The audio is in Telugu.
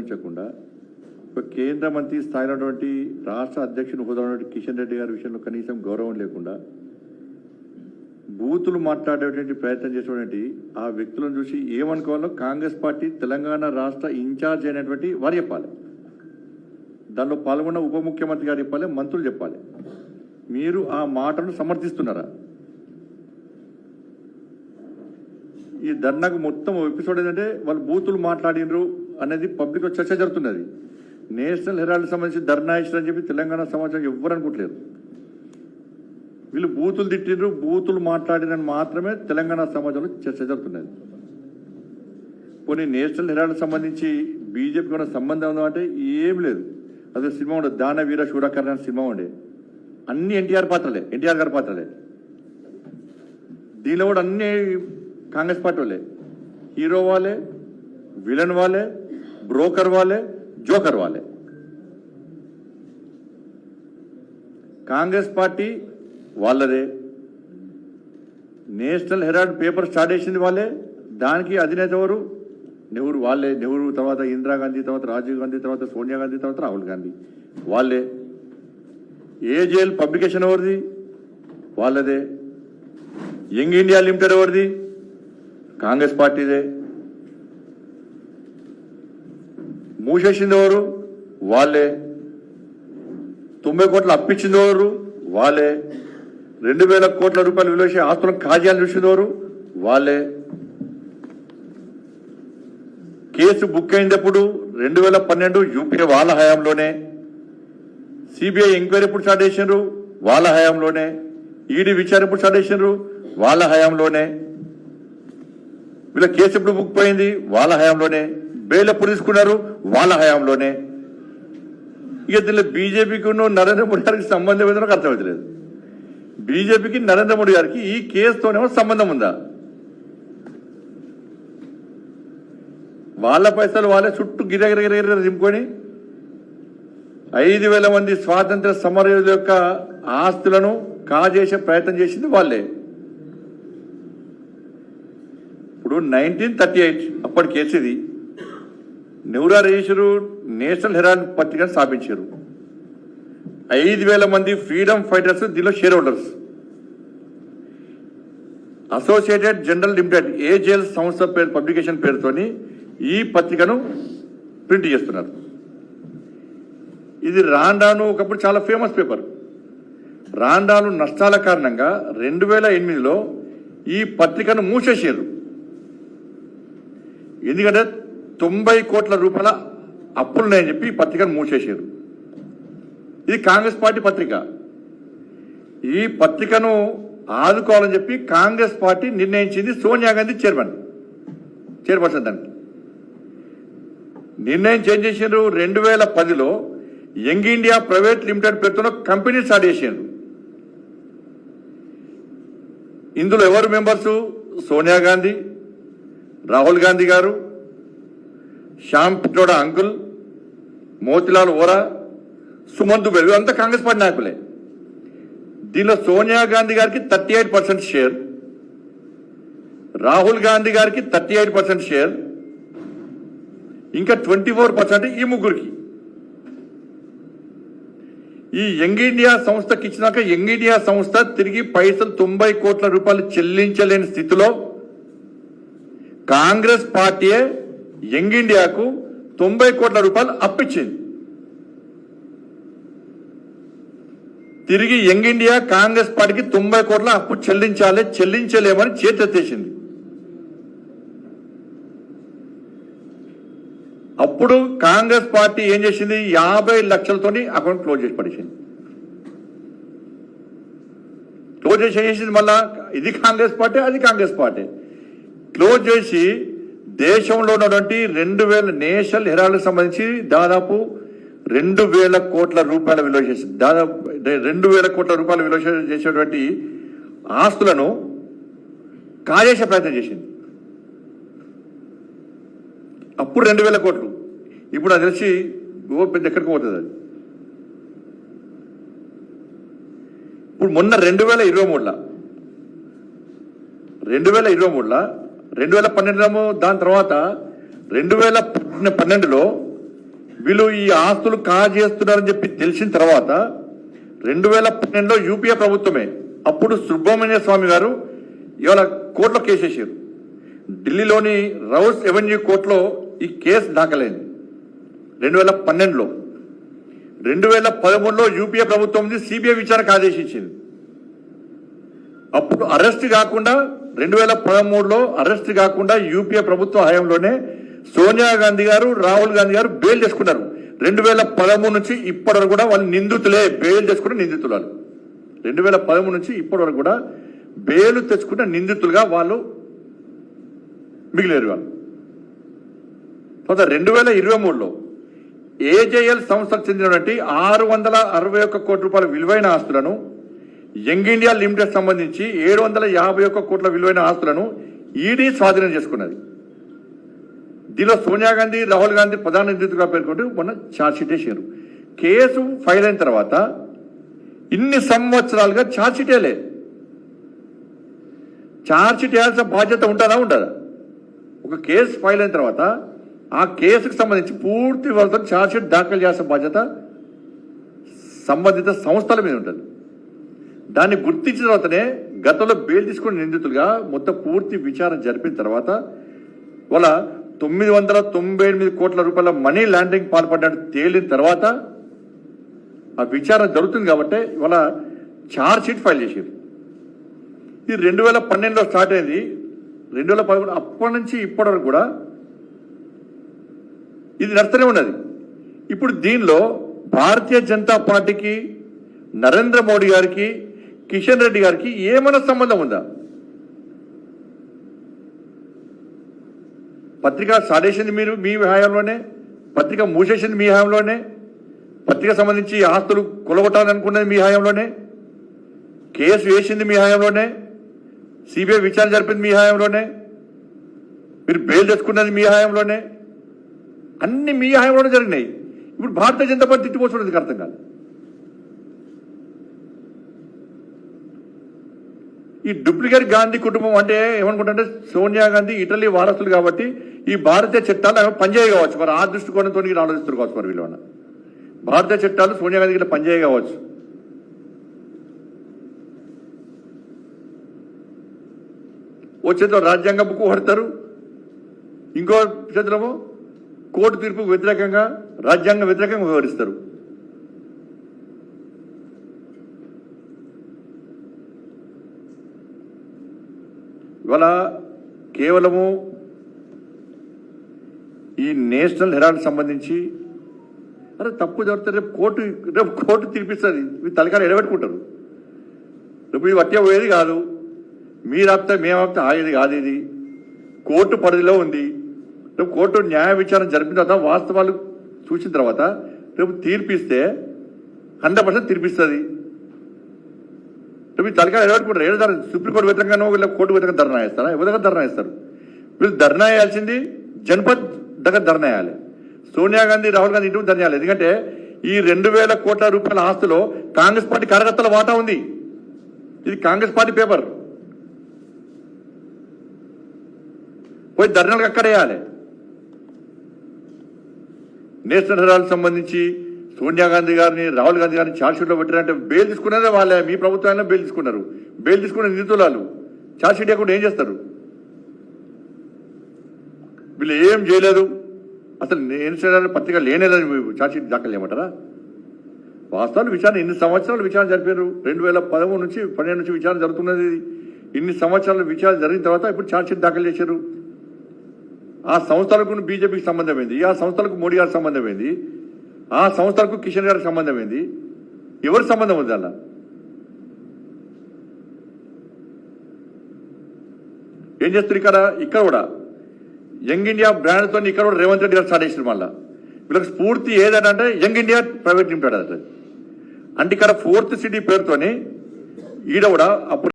గౌరవించకుండా కేంద్ర మంత్రి స్థాయిలో ఉన్నటువంటి రాష్ట్ర అధ్యక్షుని హోదా ఉన్నటువంటి కిషన్ రెడ్డి గారి విషయంలో కనీసం గౌరవం లేకుండా బూతులు మాట్లాడేటువంటి ప్రయత్నం చేసేటువంటి ఆ వ్యక్తులను చూసి ఏమనుకోవాలో కాంగ్రెస్ పార్టీ తెలంగాణ రాష్ట్ర ఇన్ఛార్జ్ అయినటువంటి వారు చెప్పాలి. దానిలో పాల్గొన్న ఉప ముఖ్యమంత్రి గారు చెప్పాలి, మంత్రులు చెప్పాలి. మీరు ఆ మాటను సమర్థిస్తున్నారా? ఈ ధర్నాకు మొత్తం ఎపిసోడ్ ఏంటంటే వాళ్ళు బూతులు మాట్లాడినరు అనేది పబ్లిక్లో చర్చ జరుగుతున్నది. నేషనల్ హెరాల్డ్ సంబంధించి ధర్నా ఇచ్చారని చెప్పి తెలంగాణ సమాజం ఎవ్వరు అనుకోవట్లేదు. వీళ్ళు బూతులు తిట్టినరు, బూతులు మాట్లాడినని మాత్రమే తెలంగాణ సమాజంలో చర్చ జరుగుతున్నది. కొన్ని నేషనల్ హెరాల్డ్ సంబంధించి బీజేపీకి ఉన్న సంబంధం ఉందా అంటే ఏం లేదు. అదే సినిమా ఉండదు, దాన వీర శూరకర్ణ అనే సినిమా ఉండే, అన్ని ఎన్టీఆర్ గారి పాత్రలే. దీనిలో కూడా అన్ని కాంగ్రెస్ పార్టీ వాళ్ళే, హీరో వాళ్ళే, విలన్ వాళ్ళే, బ్రోకర్ వాళ్ళే, జోకర్ వాళ్ళే. కాంగ్రెస్ పార్టీ వాళ్ళదే, నేషనల్ హెరాల్డ్ పేపర్ స్టార్ట్ చేసింది వాళ్ళే, దానికి అధినేత ఎవరు? నెహ్రూ వాళ్ళే. నెహ్రూ తర్వాత ఇందిరాగాంధీ, తర్వాత రాజీవ్ గాంధీ, తర్వాత సోనియా గాంధీ, తర్వాత రాహుల్ గాంధీ వాళ్ళే. ఏజేఎల్ పబ్లికేషన్ ఎవరిది? వాళ్ళదే. యంగ్ ఇండియా లిమిటెడ్ ఎవరిది? కాంగ్రెస్ పార్టీదే. మూసేసింది ఎవరు? వాళ్ళే. 90 కోట్లు అప్పించింది ఎవరు? వాళ్ళే. 2000 కోట్ల రూపాయలు విలువ చేసే ఆస్తులను కాజాలు చూసింది ఎవరు? వాళ్ళే. కేసు బుక్ అయినప్పుడు 2012 యూపీఏ వాళ్ళ హయాంలోనే. సిబిఐ ఎంక్వైరీ ఎప్పుడు స్టార్ట్ చేసినారు? వాళ్ళ హయాంలోనే. ఈడీ విచారణ ఎప్పుడు స్టార్ట్ చేసినారు? వాళ్ళ హయాంలోనే. వీళ్ళ కేసు ఎప్పుడు బుక్ అయింది? వాళ్ళ హయాంలోనే. బెయిల్ ఎప్పుడు తీసుకున్నారు? వాళ్ళ హయాంలోనే. ఇక దీనిలో బీజేపీకి నరేంద్ర మోడీ గారికి సంబంధం ఏదో నాకు అర్థమవుతలేదు. బీజేపీకి నరేంద్ర మోడీ గారికి ఈ కేసుతోనేమో సంబంధం ఉందా? వాళ్ళ పైసలు వాళ్ళే చుట్టూ గిరగిరగిర దింపుకొని 5,000 మంది స్వాతంత్ర సమరయోధుల యొక్క ఆస్తులను కాజేసే ప్రయత్నం చేసింది వాళ్ళే. ఇప్పుడు 1938 అప్పటి కేసు ఇది. నెహ్రూ రేషరు నేషనల్ హెరాల్డ్ పత్రికను స్థాపించారు. 5,000 మంది ఫ్రీడమ్ ఫైటర్స్ దీనిలో share holders. Associated general limited AJL సంస్థ పేరు పబ్లికేషన్ పేరుతోని ఈ పత్రికను ప్రింట్ చేస్తున్నారు. ఇది రాను ఒకప్పుడు చాలా ఫేమస్ పేపర్. రాను నష్టాల కారణంగా 2008లో ఈ పత్రికను మూసేసారు. ఎందుకంటే 90 కోట్ల రూపాయల అప్పులున్నాయని చెప్పి ఈ పత్రికను మూసేసారు. ఇది కాంగ్రెస్ పార్టీ పత్రిక. ఈ పత్రికను ఆదుకోవాలని చెప్పి కాంగ్రెస్ పార్టీ నిర్ణయించింది. సోనియా గాంధీ చైర్పర్సన్ దానికి నిర్ణయం చేంజ్ చేసారు. 2010లో యంగ్ ఇండియా ప్రైవేట్ లిమిటెడ్ పేరుతో కంపెనీ స్టార్ట్ చేసారు. ఇందులో ఎవరు మెంబర్సు? సోనియా గాంధీ, రాహుల్ గాంధీ గారు, శ్యామ్ పిట్రోడా అంకుల్, మోతిలాల్ ఓరా, సుమంత్ దుబే, అంతా కాంగ్రెస్ పార్టీ నాయకులే. దీనిలో సోనియా గాంధీ గారికి 38% షేర్, రాహుల్ గాంధీ గారికి 38% షేర్, ఇంకా 24% ఈ ముగ్గురికి. ఈ యంగ్ ఇండియా సంస్థకి ఇచ్చినాక యంగ్ ఇండియా సంస్థ తిరిగి పైసలు 90 కోట్ల రూపాయలు చెల్లించలేని స్థితిలో కాంగ్రెస్ పార్టీయే యంగ్ ఇండియాకు 90 కోట్ల రూపాయలు అప్పిచ్చింది. తిరిగి యంగ్ ఇండియా కాంగ్రెస్ పార్టీకి 90 కోట్ల అప్పు చెల్లించలేమని చేతెత్తేసింది. అప్పుడు కాంగ్రెస్ పార్టీ ఏం చేసింది? 50 లక్షలతోని అకౌంట్ క్లోజ్ చేసి పడేసింది. క్లోజ్ చేసేసింది. మళ్ళా ఇది కాంగ్రెస్ పార్టీ, అది కాంగ్రెస్ పార్టీ. క్లోజ్ చేసి దేశంలో ఉన్నటువంటి 2000 నేషనల్ హెరాల్డ్ సంబంధించి దాదాపు 2,000 కోట్ల రూపాయల విలువ చేసి దాదాపు 2,000 కోట్ల రూపాయల విలువ చేసేటువంటి ఆస్తులను కాజేసే ప్రయత్నం చేసింది. అప్పుడు 2,000 కోట్లు, ఇప్పుడు అది తెలిసి పెద్ద ఎక్కడికి పోతుంది అది. ఇప్పుడు మొన్న 2023లో 2012లో దాని తర్వాత 2012లో వీళ్ళు ఈ ఆస్తులు కాజేస్తున్నారని చెప్పి తెలిసిన తర్వాత 2012లో యూపీఏ ప్రభుత్వమే అప్పుడు సుబ్రహ్మణ్య స్వామి గారు ఇవాళ కోర్టులో కేసేసారు. ఢిల్లీలోని రౌస్ ఎవెన్యూ కోర్టులో ఈ కేసు దాఖలైంది 2012లో. 2013లో యూపీఏ ప్రభుత్వం సిబిఐ విచారణకు ఆదేశించింది. అప్పుడు అరెస్ట్ కాకుండా 2013లో అరెస్ట్ కాకుండా యూపీఏ ప్రభుత్వ హయాంలోనే సోనియా గాంధీ గారు రాహుల్ గాంధీ గారు బెయిల్ చేసుకున్నారు. 2013 నుంచి ఇప్పటి వరకు కూడా వాళ్ళు నిందితులే, బెయిల్ చేసుకున్న నిందితులు వాళ్ళు. 2013 నుంచి ఇప్పటి వరకు కూడా బెయిల్ తెచ్చుకున్న నిందితులుగా వాళ్ళు మిగిలేరు. వాళ్ళు 2023లో ఏజేఎల్ సంస్థకు చెందినటువంటి 661 కోట్ల రూపాయల విలువైన ఆస్తులను, యంగ్ ఇండియా లిమిటెడ్ సంబంధించి 751 కోట్ల విలువైన ఆస్తులను ఈడీ స్వాధీనం చేసుకున్నది. దీనిలో సోనియా గాంధీ, రాహుల్ గాంధీ ప్రధాన నిందితులుగా పేర్కొంటూ మొన్న ఛార్జ్షీట్ వేసారు. కేసు ఫైల్ అయిన తర్వాత ఇన్ని సంవత్సరాలుగా ఛార్జ్షీట్ వేయలే. ఛార్జ్షీట్ వేయాల్సిన బాధ్యత ఉంటుందా ఉండదా? ఒక కేసు ఫైల్ అయిన తర్వాత ఆ కేసుకు సంబంధించి పూర్తి వాళ్ళతో ఛార్జ్షీట్ దాఖలు చేయాల్సిన బాధ్యత సంబంధిత సంస్థల మీద ఉంటుంది. దాన్ని గుర్తించిన తర్వాతనే గతంలో బెయిల్ తీసుకున్న నిందితులుగా మొత్తం పూర్తి విచారణ జరిపిన తర్వాత వాళ్ళ 998 కోట్ల రూపాయల మనీ లాండరింగ్ పాల్పడ్డట్టు తేలిన తర్వాత ఆ విచారణ జరుగుతుంది కాబట్టి ఇవాళ ఛార్జ్షీట్ ఫైల్ చేశారు. ఇది 2012లో స్టార్ట్ అయింది. 2011 అప్పటి నుంచి ఇప్పటి వరకు కూడా ఇది నడుస్తూనే ఉన్నది. ఇప్పుడు దీనిలో భారతీయ జనతా పార్టీకి, నరేంద్ర మోడీ గారికి, కిషన్ రెడ్డి గారికి ఏమైనా సంబంధం ఉందా? పత్రిక సాడేసింది మీరు మీ హయాంలోనే, పత్రిక మూసేసింది మీ హయాంలోనే, పత్రిక సంబంధించి ఆస్తులు కొలగొట్టాలనుకున్నది మీ హయాంలోనే, కేసు వేసింది మీ హయాంలోనే, సిబిఐ విచారణ జరిపింది మీ హయాంలోనే, మీరు బెయిల్ తెచ్చుకున్నది మీ హయాంలోనే, అన్ని మీ హయాంలోనే జరిగినాయి. ఇప్పుడు భారతీయ జనతా పార్టీ తిట్టిపోతున్నది అర్థం కాదు. ఈ డూప్లికేట్ గాంధీ కుటుంబం అంటే ఏమనుకుంటే సోనియా గాంధీ ఇటలీ వారసులు కాబట్టి ఈ భారతీయ చట్టాలు పనిచేయ కావచ్చు. మరి ఆ దృష్టికోణంతో ఆలోచిస్తారు కావచ్చు. మరి వీళ్ళు భారతీయ చట్టాలు సోనియా గాంధీ గిట్లా పనిచేయ కావచ్చు. ఓ చేతిలో రాజ్యాంగ బుక్ పడతారు, ఇంకో చేతిలో కోర్టు తీర్పుకు వ్యతిరేకంగా రాజ్యాంగ వ్యతిరేకంగా వ్యవహరిస్తారు. ఇవాళ కేవలము ఈ నేషనల్ హెరాల్డ్ సంబంధించి అరే తప్పు జరిగితే రేపు కోర్టు తీర్పిస్తుంది. మీరు తలకాలు ఎడబెట్టుకుంటారు. రేపు ఇది వట్టే పోయేది కాదు, మీరు ఆపితే మేము ఆపితే ఆగేది కాదు. ఇది కోర్టు పరిధిలో ఉంది. రేపు కోర్టు న్యాయ విచారణ జరిపిన తర్వాత వాస్తవాలు చూసిన తర్వాత రేపు తీర్పిస్తే 100% తీర్పిస్తుంది. రేపు తలకాలు ఎడబెట్టుకుంటారు. ఏదో సుప్రీంకోర్టు వ్యతిరేకంగానో వీళ్ళ కోర్టు వ్యతిరేకంగా ధర్నా చేస్తారా? ఎవరి దగ్గర ధర్నా చేస్తారు? వీళ్ళు ధర్నా చేయాల్సింది జనపద్ దగ్గర ధర్నా చేయాలి. సోనియా గాంధీ, రాహుల్ గాంధీ ఇంటి ధర్నా చేయాలి. ఎందుకంటే ఈ 2000 కోట్ల రూపాయల ఆస్తులో కాంగ్రెస్ పార్టీ కార్యకర్తల వాటా ఉంది. ఇది కాంగ్రెస్ పార్టీ పేపర్. పోయి ధర్నాలకు అక్కడ వేయాలి. నేషనల్ హెరాల్డ్ సంబంధించి సోనియా గాంధీ గారిని, రాహుల్ గాంధీ గారిని ఛార్జ్షీట్లో పెట్టారంటే బెయిల్ తీసుకున్నదే వాళ్ళే. మీ ప్రభుత్వాన్ని బెయిల్ తీసుకున్నారు. బెయిల్ తీసుకున్న నిందితులు ఛార్జ్షీట్ ఇవ్వకుండా ఏం చేస్తారు? వీళ్ళు ఏం చేయలేదు. అసలు నేషనల్ పత్రిక లేనేదని ఛార్జ్షీట్ దాఖలు చేయమంటారా? వాస్తవాలు విచారణ ఇన్ని సంవత్సరాలు విచారణ జరిపారు. 2013 నుంచి 12 నుంచి విచారణ జరుగుతున్నది. ఇన్ని సంవత్సరాలు విచారణ జరిగిన తర్వాత ఇప్పుడు ఛార్జ్షీట్ దాఖలు చేశారు. ఆ సంస్థలకు బీజేపీకి సంబంధం ఏంది? ఆ సంస్థలకు మోడీ గారికి సంబంధం ఏంది? ఆ సంస్థలకు కిషన్ గారికి సంబంధం ఏంది? ఎవరి సంబంధం ఉంది అలా? ఏం చేస్తారు ఇక్కడ కూడా యంగ్ ఇండియా బ్రాండ్తో ఇక్కడ కూడా రేవంత్ రెడ్డి గారు స్టార్ట్ చేసిన మళ్ళీ వీళ్ళకి స్ఫూర్తి ఏదంటే యంగ్ ఇండియా ప్రైవేట్ లిమిటెడ్ అంటే ఇక్కడ 4th సిటీ పేరుతోని ఈడ కూడా అప్పుడు